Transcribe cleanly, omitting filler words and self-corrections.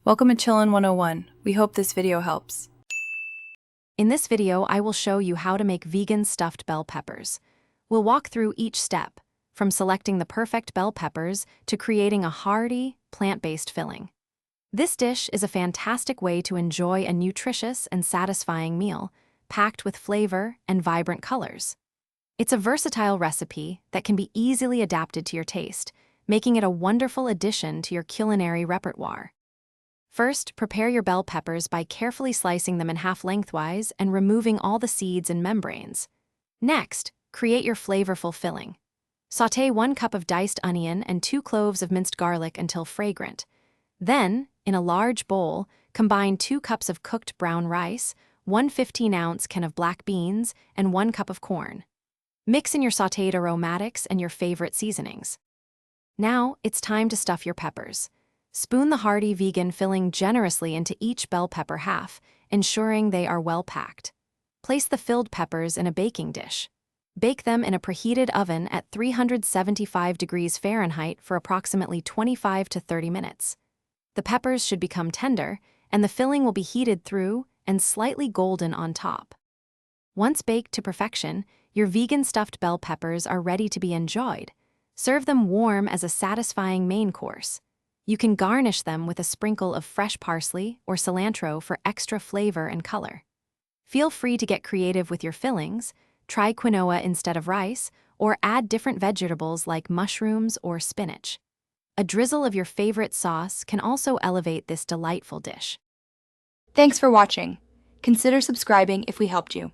Welcome to Chillin' 101. We hope this video helps. In this video, I will show you how to make vegan stuffed bell peppers. We'll walk through each step, from selecting the perfect bell peppers to creating a hearty, plant-based filling. This dish is a fantastic way to enjoy a nutritious and satisfying meal, packed with flavor and vibrant colors. It's a versatile recipe that can be easily adapted to your taste, making it a wonderful addition to your culinary repertoire. First, prepare your bell peppers by carefully slicing them in half lengthwise and removing all the seeds and membranes. Next, create your flavorful filling. Sauté 1 cup of diced onion and 2 cloves of minced garlic until fragrant. Then, in a large bowl, combine 2 cups of cooked brown rice, 1 15-ounce can of black beans, and 1 cup of corn. Mix in your sautéed aromatics and your favorite seasonings. Now, it's time to stuff your peppers. Spoon the hearty vegan filling generously into each bell pepper half, ensuring they are well packed. Place the filled peppers in a baking dish. Bake them in a preheated oven at 375 degrees Fahrenheit for approximately 25 to 30 minutes. The peppers should become tender, and the filling will be heated through and slightly golden on top. Once baked to perfection, your vegan stuffed bell peppers are ready to be enjoyed. Serve them warm as a satisfying main course. You can garnish them with a sprinkle of fresh parsley or cilantro for extra flavor and color. Feel free to get creative with your fillings, try quinoa instead of rice, or add different vegetables like mushrooms or spinach. A drizzle of your favorite sauce can also elevate this delightful dish. Thanks for watching. Consider subscribing if we helped you.